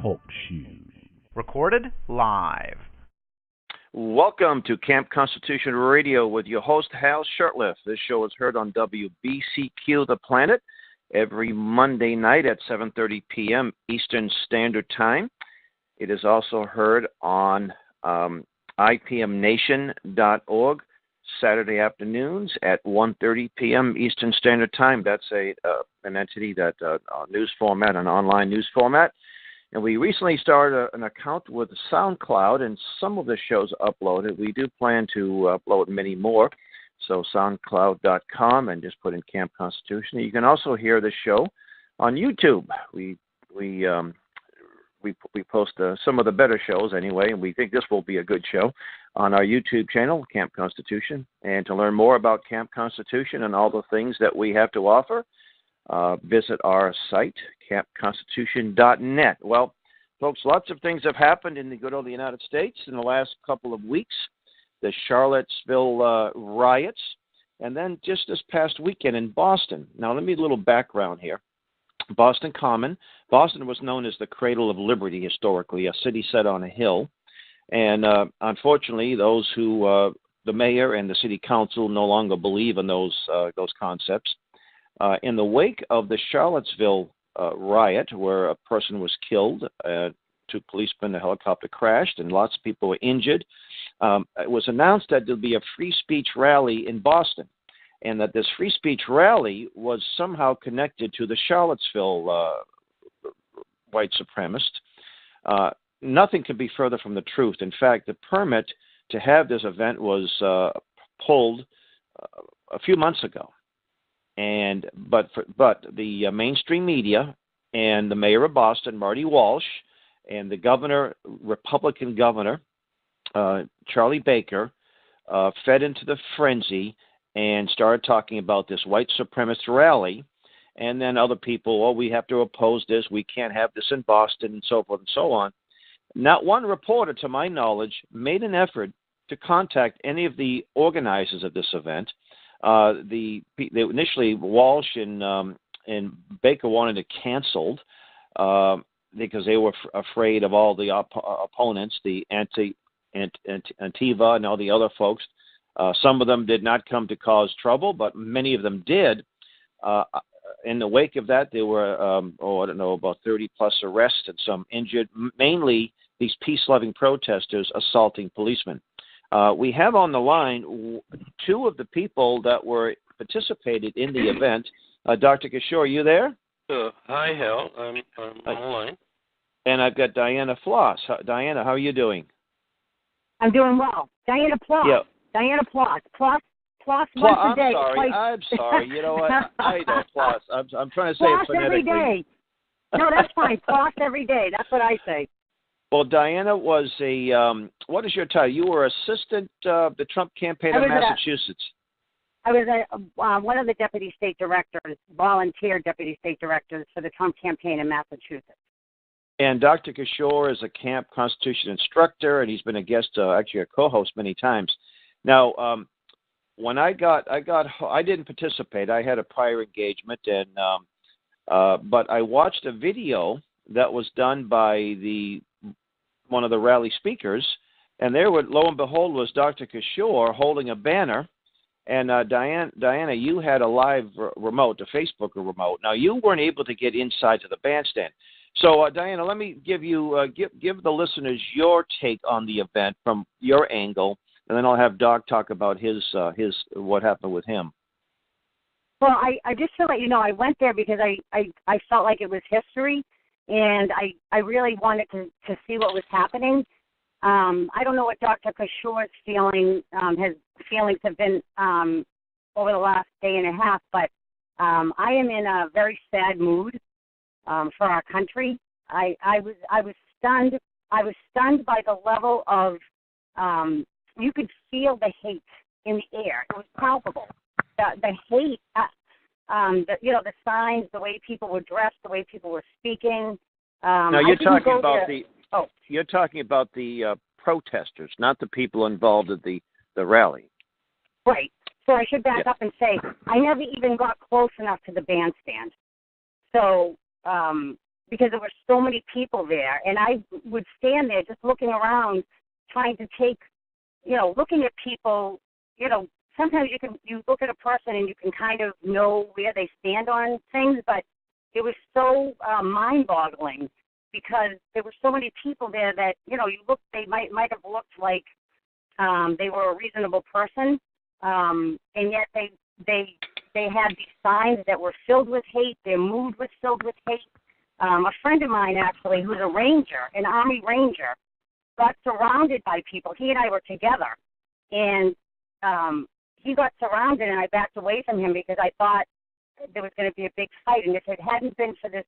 Talk Show. Recorded live. Welcome to Camp Constitution Radio with your host, Hal Shurtleff. This show is heard on WBCQ The Planet every Monday night at 7:30 p.m. Eastern Standard Time. It is also heard on IPMNation.org Saturday afternoons at 1:30 p.m. Eastern Standard Time. That's an entity that news format, an online news format. And we recently started an account with SoundCloud, and some of the shows are uploaded. We do plan to upload many more. So SoundCloud.com, and just put in Camp Constitution. You can also hear the show on YouTube. We post some of the better shows anyway, and we think this will be a good show on our YouTube channel, Camp Constitution. And to learn more about Camp Constitution and all the things that we have to offer, visit our site, campconstitution.net. Well, folks, lots of things have happened in the good old United States in the last couple of weeks. The Charlottesville riots, and then just this past weekend in Boston. Now, let me a little background here. Boston Common. Boston was known as the cradle of liberty historically, a city set on a hill. And unfortunately, those who, the mayor and the city council, no longer believe in those concepts. In the wake of the Charlottesville riot, where a person was killed, two policemen, the helicopter crashed, and lots of people were injured, it was announced that there'll be a free speech rally in Boston, and that this free speech rally was somehow connected to the Charlottesville white supremacist. Nothing could be further from the truth. In fact, the permit to have this event was pulled a few months ago. But the mainstream media and the mayor of Boston, Marty Walsh, and the governor, Republican governor, Charlie Baker, fed into the frenzy and started talking about this white supremacist rally. And then other people, we have to oppose this. We can't have this in Boston, and so forth and so on. Not one reporter, to my knowledge, made an effort to contact any of the organizers of this event. Initially, Walsh and Baker wanted it canceled because they were afraid of all the opponents, the Antifa and all the other folks. Some of them did not come to cause trouble, but many of them did. In the wake of that, there were, about 30-plus arrests and some injured, mainly these peace-loving protesters assaulting policemen. We have on the line two of the people that were participated in the event. Dr. Kishore, are you there? Hi, Hal. I'm on the line. And I've got Dianna Ploss. Dianna, how are you doing? I'm doing well. Dianna Ploss. Yeah. Dianna Ploss. Ploss once a day. I'm sorry. You know what? I know Ploss. I'm trying to say Ploss it phonetically. every day. No, that's fine. Ploss every day. That's what I say. Well, Dianna was what is your title? You were assistant of the Trump campaign of Massachusetts. I was one of the deputy state directors, volunteer deputy state directors for the Trump campaign in Massachusetts. And Dr. Kishore is a Camp Constitution instructor, and he's been a guest, actually a co-host many times. Now, when I didn't participate. I had a prior engagement, and but I watched a video that was done by one of the rally speakers, and there, lo and behold, was Dr. Kishore holding a banner. And Dianna, you had a live remote, a Facebook remote. Now, you weren't able to get inside to the bandstand. So, Dianna, let me give you give the listeners your take on the event from your angle, and then I'll have Doc talk about his what happened with him. Well, I just to let you know, I went there because I felt like it was history, and I really wanted to see what was happening. I don't know what Dr. Kishore's feelings have been over the last day and a half, but I am in a very sad mood for our country. I was stunned. I was stunned by the level of you could feel the hate in the air. It was palpable. The hate, the signs, the way people were dressed, the way people were speaking. Now you're talking about you're talking about the protesters, not the people involved at the rally. Right. So I should back up and say I never even got close enough to the bandstand. So because there were so many people there, and I would stand there just looking around, trying to take, looking at people. Sometimes you look at a person and you can kind of know where they stand on things, but it was so mind-boggling because there were so many people there that they might have looked like they were a reasonable person, and yet they had these signs that were filled with hate. Their mood was filled with hate. A friend of mine, actually, who's a ranger, an Army ranger, got surrounded by people. He and I were together, and he got surrounded, and I backed away from him because I thought there was going to be a big fight. And if it hadn't been for this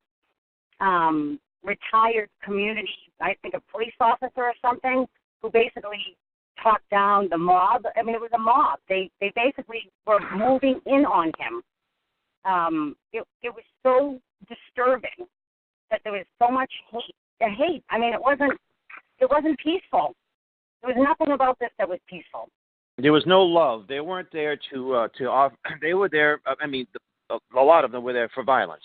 retired community, I think a police officer or something, who basically talked down the mob. I mean, it was a mob. They basically were moving in on him. It was so disturbing that there was so much hate. The hate. I mean, it wasn't peaceful. There was nothing about this that was peaceful. There was no love. They weren't there to offer. They were there. A lot of them were there for violence.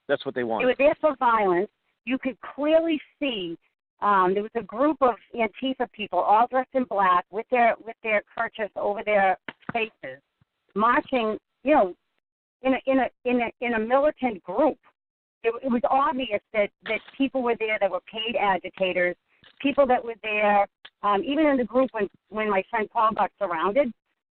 That's what they wanted. They were there for violence. You could clearly see there was a group of Antifa people, all dressed in black, with their kerchiefs over their faces, marching. In a militant group. It was obvious that people were there that were paid agitators, people that were there, even in the group when my friend Paul got surrounded.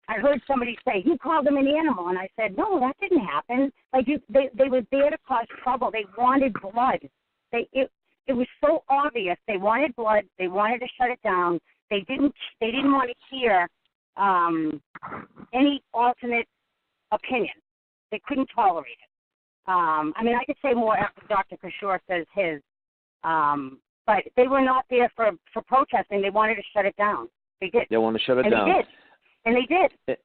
I heard somebody say, "You called them an animal," and I said, "No, that didn't happen. They were there to cause trouble. They wanted blood. It was so obvious. They wanted blood. They wanted to shut it down. They didn't want to hear any alternate opinion. They couldn't tolerate it. I could say more after Dr. Kishore says his, but they were not there for protesting. They wanted to shut it down. They did. They wanted to shut it down. And they did.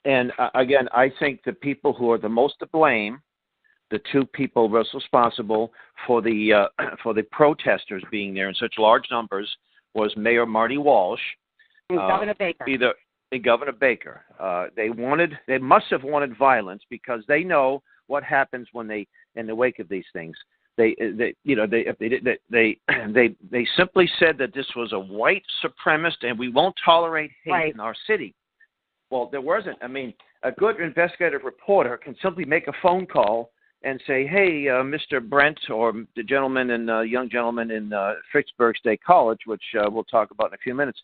And again, I think the people who are the most to blame, the two people most responsible for the protesters being there in such large numbers, was Mayor Marty Walsh and Governor Baker. Governor Baker. They must have wanted violence because they know what happens when they, in the wake of these things. They simply said that this was a white supremacist and we won't tolerate hate in our city. Well, there wasn't. I mean, a good investigative reporter can simply make a phone call and say, "Hey, Mr. Brent," or the young gentleman in Fitchburg State College, which we'll talk about in a few minutes.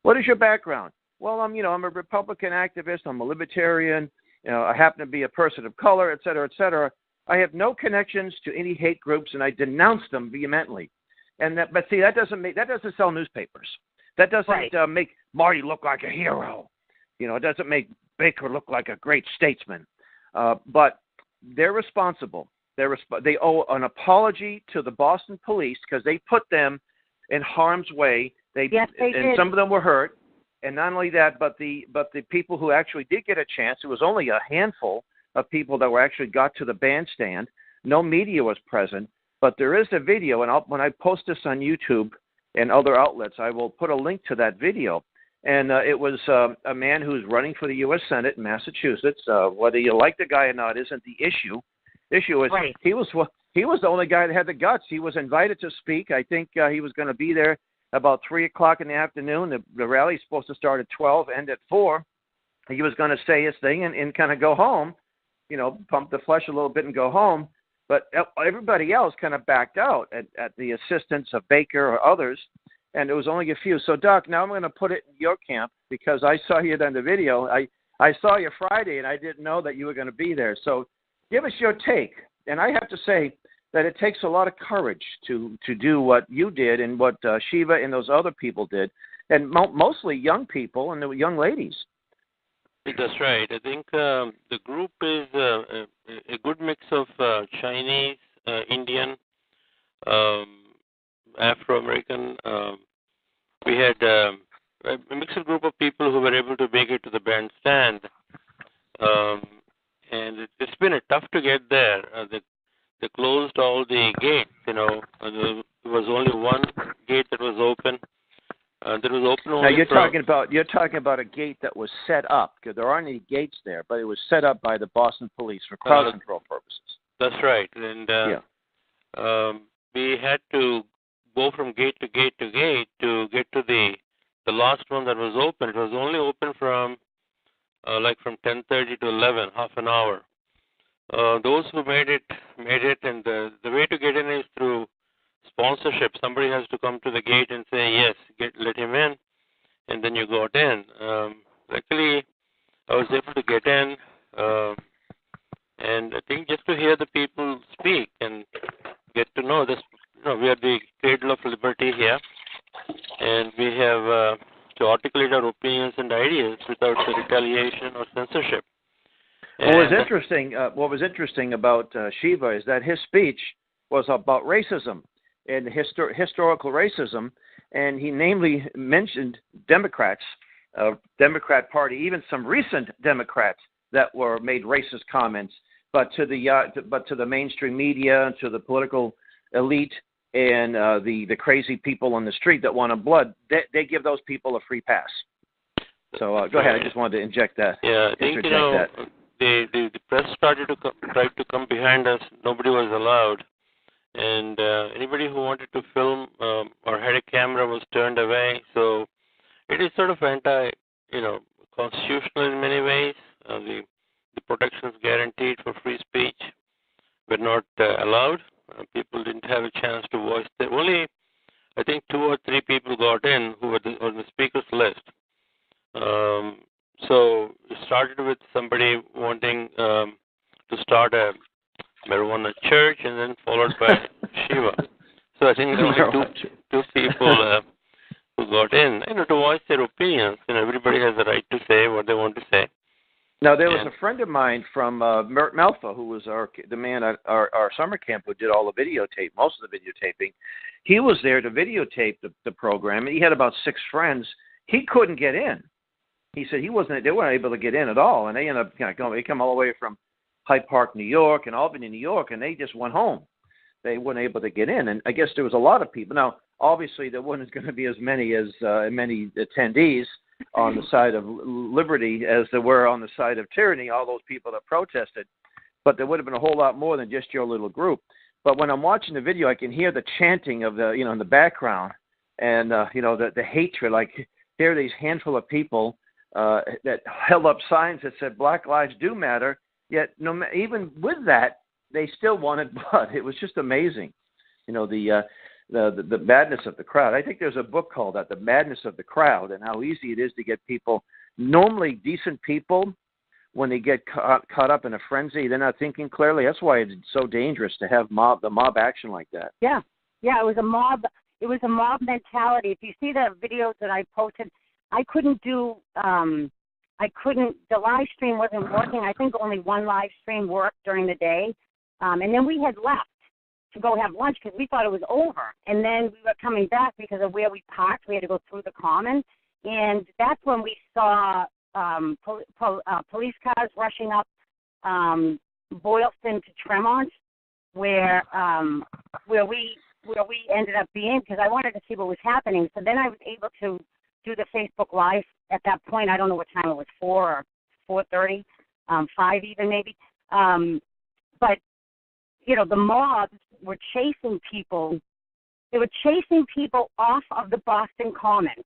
"What is your background?" "Well, I'm a Republican activist. I'm a libertarian. I happen to be a person of color, et cetera, et cetera. I have no connections to any hate groups, and I denounce them vehemently." But see, that doesn't sell newspapers. That doesn't make Marty look like a hero. It doesn't make Baker look like a great statesman. But they're responsible. They owe an apology to the Boston police because they put them in harm's way. Yes, they did. And some of them were hurt. And not only that, but the people who actually did get a chance, it was only a handful of people that actually got to the bandstand. No media was present, but there is a video, and when I post this on YouTube and other outlets, I will put a link to that video. And it was a man who's running for the U.S. Senate in Massachusetts. Whether you like the guy or not isn't the issue. The issue is he was the only guy that had the guts. He was invited to speak. I think he was going to be there about 3 o'clock in the afternoon. The rally's supposed to start at 12, end at 4. He was going to say his thing and kind of go home, pump the flesh a little bit and go home. But everybody else kind of backed out at the assistance of Baker or others, and there was only a few. So, Doc, now I'm going to put it in your camp because I saw you on the video. I saw you Friday, and I didn't know that you were going to be there. So give us your take. And I have to say that it takes a lot of courage to do what you did and what Shiva and those other people did, and mostly young people and the young ladies. That's right. I think the group is a good mix of Chinese, Indian, Afro-American. We had a mixed group of people who were able to make it to the bandstand, and it's been tough to get there. They closed all the gates. There was only one gate that was open. That was open only. Now you're talking about a gate that was set up, because there aren't any gates there, but it was set up by the Boston police for crowd control purposes. That's right, and we had to go from gate to gate to gate to get to the last one that was open. It was only open from from 10:30 to 11, half an hour. Those who made it, and the way to get in is through sponsorship. Somebody has to come to the gate and say, yes, let him in, and then you got in. Luckily, I was able to get in, and I think just to hear the people speak and get to know this, we are the cradle of liberty here, and we have to articulate our opinions and ideas without retaliation or censorship. What was interesting about Shiva is that his speech was about racism and historical racism, and he namely mentioned Democrats, Democrat Party, even some recent Democrats that were made racist comments, but to the mainstream media, to the political elite, and the crazy people on the street that wanted blood, they give those people a free pass. So go ahead. I just wanted to inject that. Yeah, I think the press started to try to come behind us. Nobody was allowed, and anybody who wanted to film or had a camera was turned away. So it is sort of constitutional in many ways. The protections guaranteed for free speech were not allowed. People didn't have a chance to voice. Only, I think, 2 or 3 people got in who were on the speakers list. So it started with somebody wanting to start a marijuana church, and then followed by Shiva. So I think there were only two people who got in, to voice their opinions. Everybody has the right to say what they want to say. Now, there was a friend of mine from Melfa, who was the man at our summer camp who did all the videotape, most of the videotaping. He was there to videotape the program, and he had about 6 friends. He couldn't get in. He said they weren't able to get in at all, and they ended up going. They come all the way from Hyde Park, New York, and Albany, New York, and they just went home. They weren't able to get in, and I guess there was a lot of people. Now, obviously, there wasn't going to be as many attendees on the side of liberty as there were on the side of tyranny, all those people that protested. But there would have been a whole lot more than just your little group. But when I'm watching the video, I can hear the chanting of in the background, and the hatred. Like, here are these handful of people that held up signs that said Black Lives Do Matter, yet even with that, they still wanted blood. It was just amazing. The madness of the crowd. I think there's a book called that, The Madness of the Crowd, and how easy it is to get people, normally decent people, when they get caught up in a frenzy, they're not thinking clearly. That's why it's so dangerous to have the mob action like that. Yeah, it was a mob. It was a mob mentality. If you see the videos that I posted, I couldn't do. The live stream wasn't working. I think only one live stream worked during the day, and then we had left to go have lunch because we thought it was over. And then we were coming back because of where we parked. We had to go through the common, and that's when we saw police cars rushing up Boylston to Tremont, where we ended up being, because I wanted to see what was happening. So then I was able to do the Facebook Live at that point. I don't know what time it was, 4 or 4:30, 5 even maybe. But the mobs were chasing people. They were chasing people off of the Boston Common.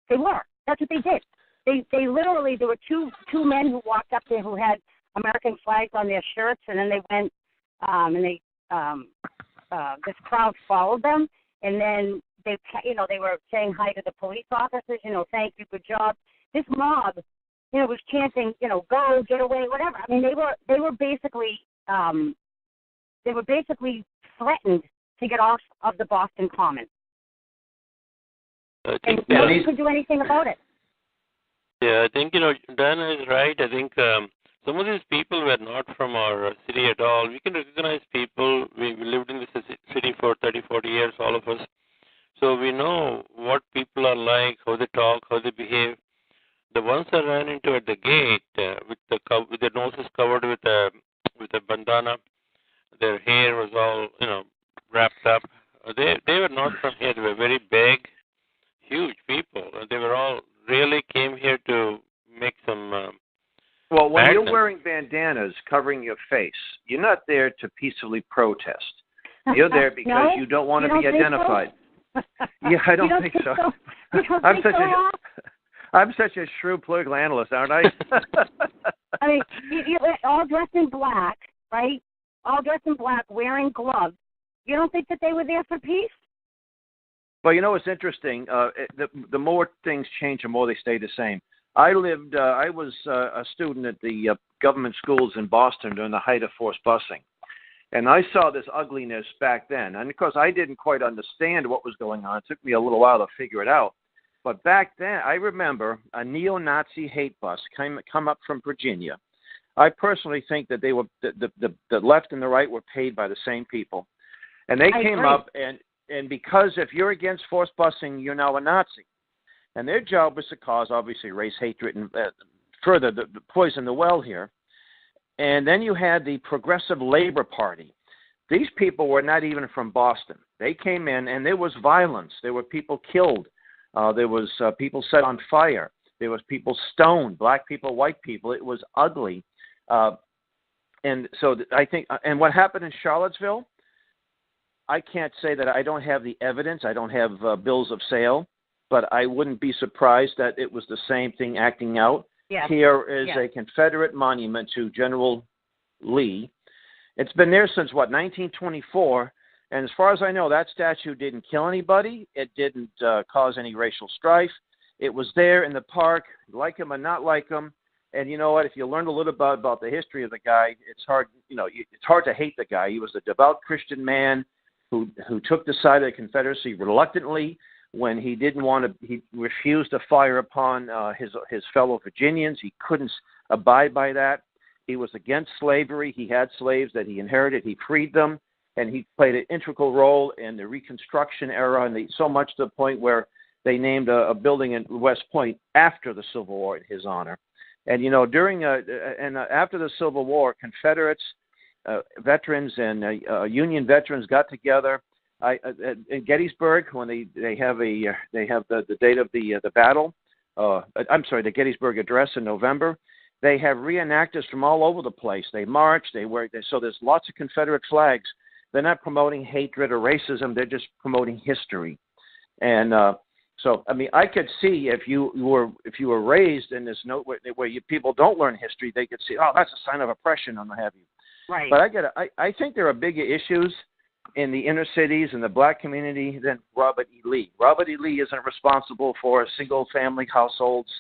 They were. That's what they did. They literally, there were two men who walked up there who had American flags on their shirts, and then they went this crowd followed them, and then they were saying hi to the police officers, thank you, good job. This mob, was chanting, go, get away, whatever. I mean, they were basically threatened to get off of the Boston Common. And nobody could do anything about it. Yeah, I think, Dianna is right. I think some of these people were not from our city at all. We can recognize people. We lived in this city for 30, 40 years, all of us. So we know what people are like, how they talk, how they behave. The ones I ran into at the gate with their noses covered with a bandana, their hair was all, wrapped up. They were not from here. They were very big, huge people. They were all really came here to make some well, when you're wearing bandanas covering your face, you're not there to peacefully protest. You're there because No? you don't want You to be don't think identified. so? Yeah, I don't You think so. You don't I'm think such so, a Al? I'm such a shrewd political analyst, aren't I? I mean, you all dressed in black, right? All dressed in black, wearing gloves. You don't think that they were there for peace? Well, you know what's interesting? The more things change, the more they stay the same. I was a student at the government schools in Boston during the height of forced busing. And I saw this ugliness back then. And, of course, I didn't quite understand what was going on. It took me a little while to figure it out. But back then, I remember a neo-Nazi hate bus come up from Virginia. I personally think that they were the left and the right were paid by the same people. And they came up, and because if you're against forced busing, you're now a Nazi. And their job was to cause, obviously, race hatred and further poison the well here. And then you had the Progressive Labor Party. These people were not even from Boston. They came in, and there was violence. There were people killed. There was people set on fire. There was people stoned, black people, white people. It was ugly. And so I think, and what happened in Charlottesville, I can't say that I don't have the evidence. I don't have bills of sale, but I wouldn't be surprised that it was the same thing acting out. Yes. Here is a Confederate monument to General Lee. It's been there since, 1924? And as far as I know, that statue didn't kill anybody. It didn't cause any racial strife. It was there in the park, like him or not like him. And you know what? If you learned a little bit about the history of the guy, it's hard. It's hard to hate the guy. He was a devout Christian man who took the side of the Confederacy reluctantly when he didn't want to. He refused to fire upon his fellow Virginians. He couldn't abide by that. He was against slavery. He had slaves that he inherited. He freed them, and he played an integral role in the Reconstruction era, and so much to the point where they named a building in West Point after the Civil War in his honor. And during and after the Civil War, Confederates, veterans, and Union veterans got together in Gettysburg when they have the date of the battle. The Gettysburg Address in November. They have reenactors from all over the place. They march. So there's lots of Confederate flags. They're not promoting hatred or racism. They're just promoting history. And so, I mean, I could see if you were raised in this note where people don't learn history, they could see, oh, that's a sign of oppression and what have you. Right. But I think there are bigger issues in the inner cities and the black community than Robert E. Lee. Robert E. Lee isn't responsible for single-family households,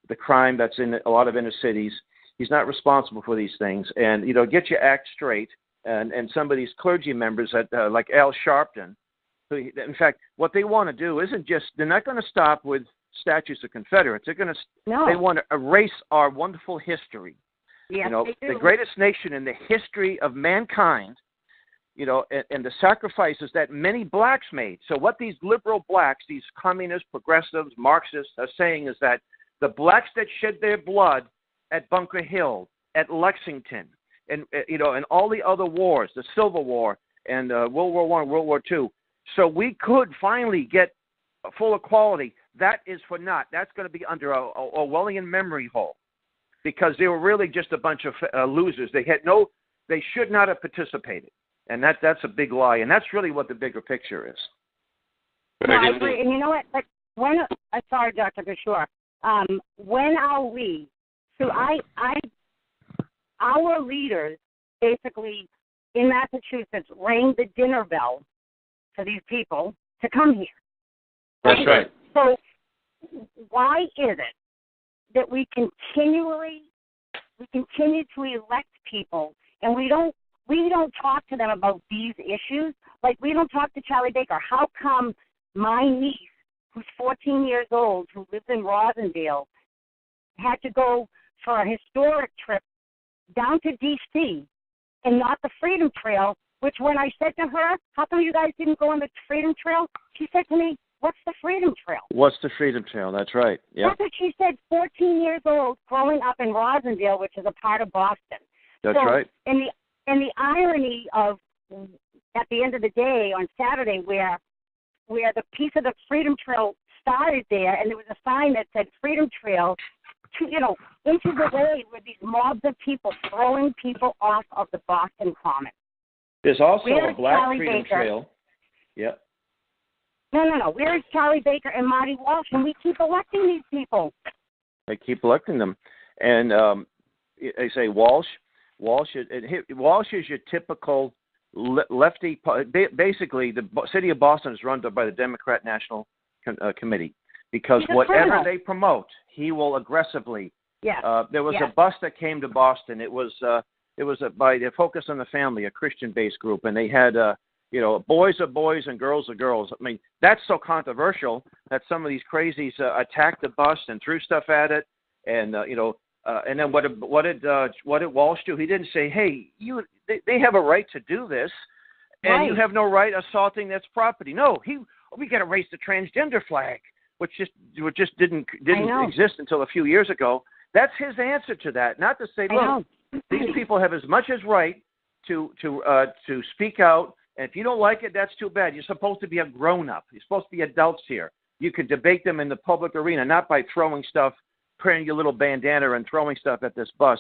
the crime that's in a lot of inner cities. He's not responsible for these things. And, get your act straight. And some of these clergy members like Al Sharpton, who, in fact, what they want to do isn't just, they're not going to stop with statues of Confederates. They want to erase our wonderful history. Yes, the greatest nation in the history of mankind, and the sacrifices that many blacks made. So what these liberal blacks, these communists, progressives, Marxists are saying is that the blacks that shed their blood at Bunker Hill, at Lexington, and and all the other wars, the Civil War and World War I, World War II, so we could finally get full equality. That is for naught. That's going to be under a Orwellian memory hole, because they were really just a bunch of losers. They should not have participated, and that's a big lie. And that's really what the bigger picture is. No, I agree. And you know what? Like sorry, Dr. Kishore. When are we? So our leaders basically in Massachusetts rang the dinner bell for these people to come here. That's right. So why is it that we continue to elect people and we don't talk to them about these issues? Like, we don't talk to Charlie Baker. How come my niece, who's 14 years old, who lives in Rosendale, had to go for a historic trip down to D.C. and not the Freedom Trail, which when I said to her, how come you guys didn't go on the Freedom Trail? She said to me, what's the Freedom Trail? What's the Freedom Trail? That's right. Yeah. That's what she said, 14 years old, growing up in Rosendale, which is a part of Boston. That's right. And the irony of, at the end of the day, on Saturday, where the piece of the Freedom Trail started there, and there was a sign that said Freedom Trail, inches away with these mobs of people throwing people off of the Boston Common. There's also Where's a Black Charlie Freedom Baker? Trail. Yep. No. Where's Charlie Baker and Marty Walsh? And we keep electing these people. They keep electing them. And they say Walsh is your typical lefty. Basically, the city of Boston is run by the Democrat National Committee because whatever they promote, he will aggressively. Yeah. There was a bus that came to Boston. It was by the Focus on the Family, a Christian-based group, and they had boys are boys and girls are girls. I mean, that's so controversial that some of these crazies attacked the bus and threw stuff at it, and and then what did Walsh do? He didn't say, "Hey, they have a right to do this, and you have no right assaulting this property." No, we got to raise the transgender flag, which just didn't exist until a few years ago. That's his answer to that. Not to say, look, these people have as much as right to speak out. And if you don't like it, that's too bad. You're supposed to be a grown-up. You're supposed to be adults here. You could debate them in the public arena, not by throwing stuff, putting your little bandana and throwing stuff at this bus.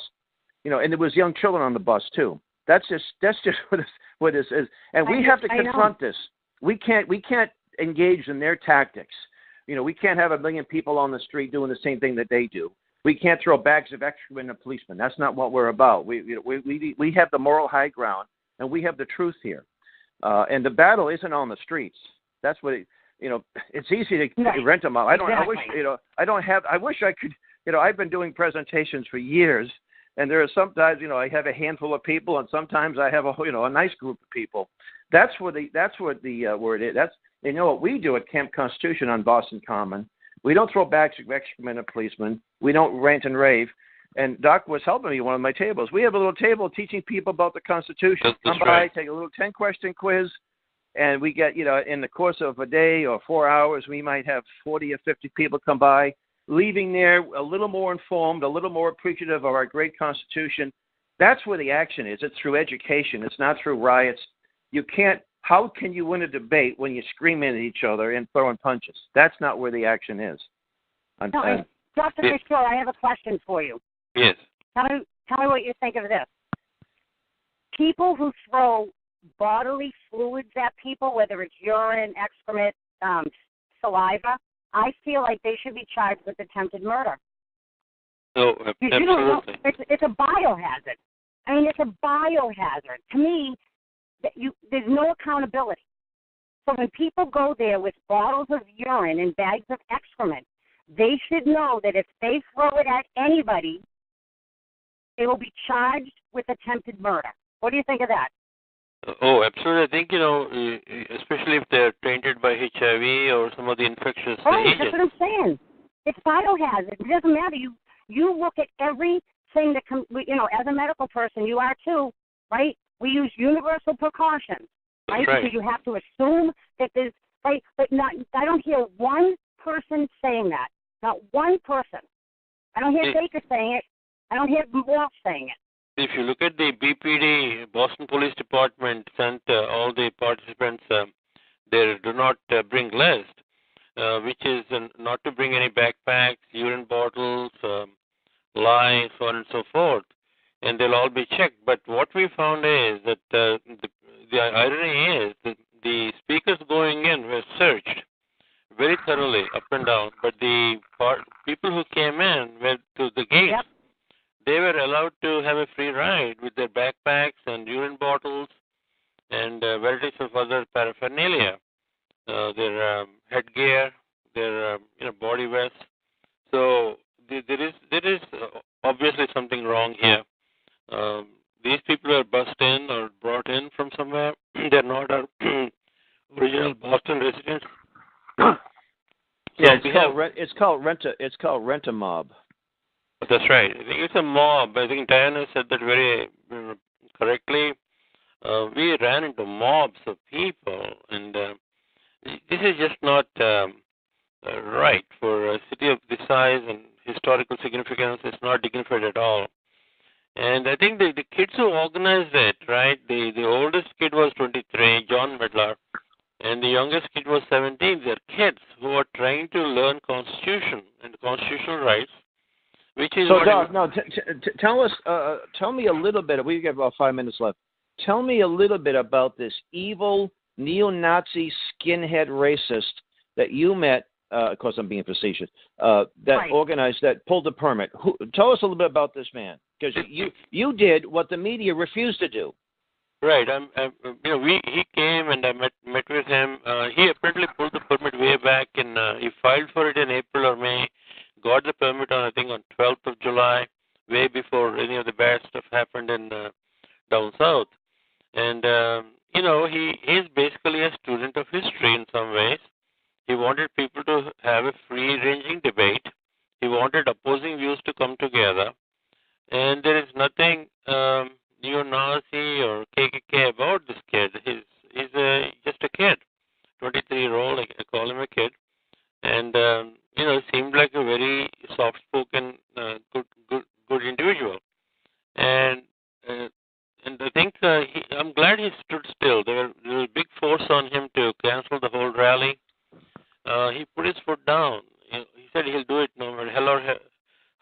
And there was young children on the bus too. That's just what this is. And we have to confront this. We can't engage in their tactics. We can't have 1 million people on the street doing the same thing that they do. We can't throw bags of excrement at policemen. That's not what we're about. We have the moral high ground, and we have the truth here. And the battle isn't on the streets. That's what it's easy to rent them out. I wish I could. I've been doing presentations for years, and there are sometimes I have a handful of people, and sometimes I have a nice group of people. That's what the word is. That's what we do at Camp Constitution on Boston Common. We don't throw bags of excrement at policemen. We don't rant and rave. And Doc was helping me at one of my tables. We have a little table teaching people about the Constitution. Come by, take a little 10-question quiz, and we get, in the course of a day or 4 hours, we might have 40 or 50 people come by, leaving there a little more informed, a little more appreciative of our great Constitution. That's where the action is. It's through education. It's not through riots. How can you win a debate when you scream at each other and throwing punches? That's not where the action is. Dr. Kishore, I have a question for you. Yes. Tell me what you think of this. People who throw bodily fluids at people, whether it's urine, excrement, saliva, I feel like they should be charged with attempted murder. No, absolutely. It's a biohazard. I mean, it's a biohazard. To me, there's no accountability. So when people go there with bottles of urine and bags of excrement, they should know that if they throw it at anybody, they will be charged with attempted murder. What do you think of that? Oh, absolutely. I think, especially if they're tainted by HIV or some of the infectious agents. That's what I'm saying. It's biohazard. It doesn't matter. You look at everything that comes, as a medical person, you are too, right? We use universal precautions, right? Because you have to assume that there's, right? But I don't hear one person saying that. Not one person. I don't hear Baker saying it. I don't hear Walsh saying it. If you look at the BPD, Boston Police Department sent all the participants their do not bring list, which is not to bring any backpacks, urine bottles, lye, so on and so forth, and they'll all be checked. But what we found is that the irony is that the speakers going in were searched very thoroughly up and down, but the people who came in went to the gates. Yep. They were allowed to have a free ride with their backpacks and urine bottles and varieties of other paraphernalia, their headgear, their body vests. So there is obviously something wrong here. These people are bussed in or brought in from somewhere. They're not our original Boston residents. Yeah, it's called rent a mob. That's right. I think it's a mob. I think Dianna said that very correctly. We ran into mobs of people, and this is just not right for a city of this size and historical significance. It's not dignified at all. And I think the kids who organized it, right? The oldest kid was 23, John Medlar, and the youngest kid was 17. They're kids who are trying to learn Constitution and constitutional rights. Which is so, Doc, tell me a little bit. We have about 5 minutes left. tell me a little bit about this evil neo-Nazi skinhead racist that you met. Of course, I'm being facetious. That organized, that pulled the permit. Tell us a little bit about this man, because you did what the media refused to do. Right. He came and I met with him. He apparently pulled the permit way back, and he filed for it in April or May. Got the permit on 12th of July, way before any of the bad stuff happened in down south. And he is basically a student of history in some ways. He wanted people to have a free-ranging debate. He wanted opposing views to come together. And there is nothing neo-Nazi or KKK about this kid. He's just a kid, 23-year-old. I call him a kid. And, seemed like a very soft-spoken, good individual. And I think I'm glad he stood still. There was a big force on him to cancel the whole rally. He put his foot down. He said he'll do it no matter hell or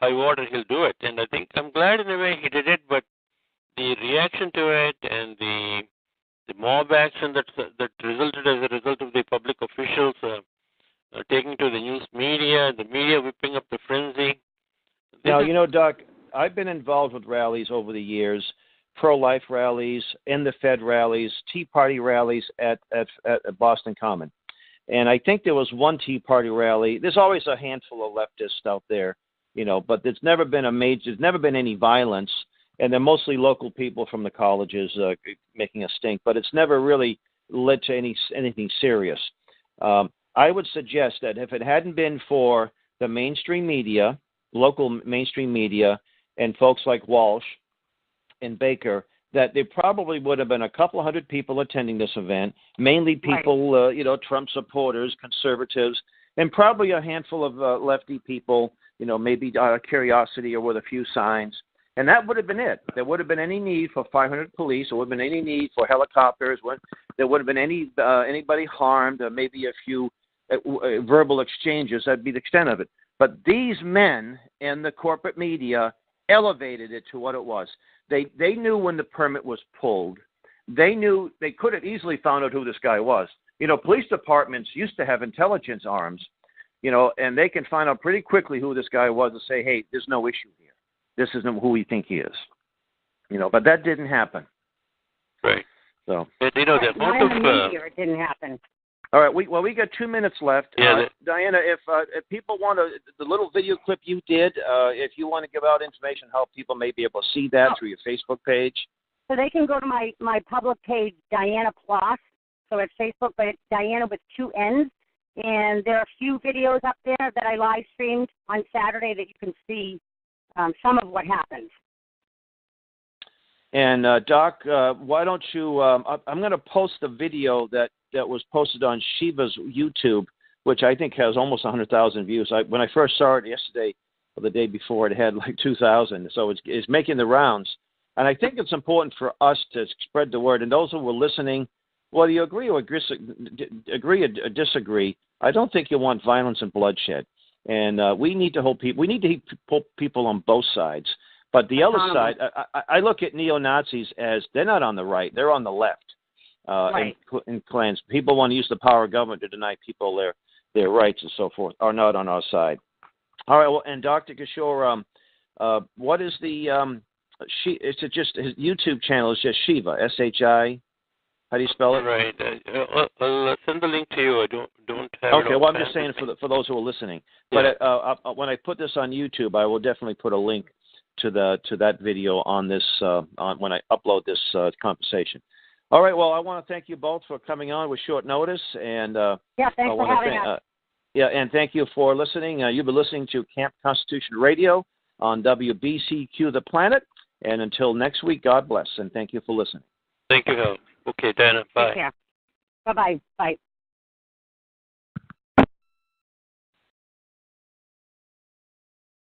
high water, he'll do it. And I think I'm glad in a way he did it, but the reaction to it and the mob action that resulted as a result of the public officials taking to the news media, the media whipping up the frenzy. Now, Doc, I've been involved with rallies over the years, pro-life rallies, in the Fed rallies, Tea Party rallies at Boston Common. And I think there was one Tea Party rally. There's always a handful of leftists out there, but there's never been any violence, and they're mostly local people from the colleges making a stink, but it's never really led to anything serious. I would suggest that if it hadn't been for the mainstream media, local mainstream media, and folks like Walsh and Baker, that there probably would have been a couple hundred people attending this event, mainly people, Trump supporters, conservatives, and probably a handful of lefty people, maybe curiosity or with a few signs. And that would have been it. There would have been any need for 500 police. There would have been any need for helicopters. There would have been anybody harmed, maybe a few verbal exchanges. That'd be the extent of it. But these men and the corporate media elevated it to what it was. They knew when the permit was pulled. They knew they could have easily found out who this guy was. Police departments used to have intelligence arms, and they can find out pretty quickly who this guy was and say, hey, there's no issue here. This isn't who we think he is. But that didn't happen. Right. So. The amount of it didn't happen. All right. We got 2 minutes left. Yeah. Dianna, if people want the little video clip you did, if you want to give out information, how people may be able to see that through your Facebook page. So they can go to my public page, Dianna Ploss. So it's Facebook, but it's Dianna with 2 N's. And there are a few videos up there that I live streamed on Saturday that you can see some of what happened. And Doc, why don't you? I'm going to post the video that was posted on Shiva's YouTube, which I think has almost 100,000 views. When I first saw it yesterday or the day before, it had like 2,000. So it's making the rounds. And I think it's important for us to spread the word. And those who were listening, whether you agree or disagree, I don't think you want violence and bloodshed. And we need to hold people. We need to hold people on both sides. But the other side, I look at neo-Nazis as they're not on the right; they're on the left. In clans, people want to use the power of government to deny people their rights and so forth. Are not on our side. All right. Well, and Dr. Kishore, what is the it's just his YouTube channel is just Shiva, SHI. How do you spell it? Right. I'll send the link to you. I don't have. Okay. Well, I'm just saying for those who are listening. Yeah. But when I put this on YouTube, I will definitely put a link to that video on this when I upload this conversation. All right. Well, I want to thank you both for coming on with short notice, and thanks for having us. And thank you for listening. You've been listening to Camp Constitution Radio on WBCQ The Planet. And until next week, God bless, and thank you for listening. Thank you, Hal. Okay, Dianna. Bye. Take care. Bye-bye. Bye.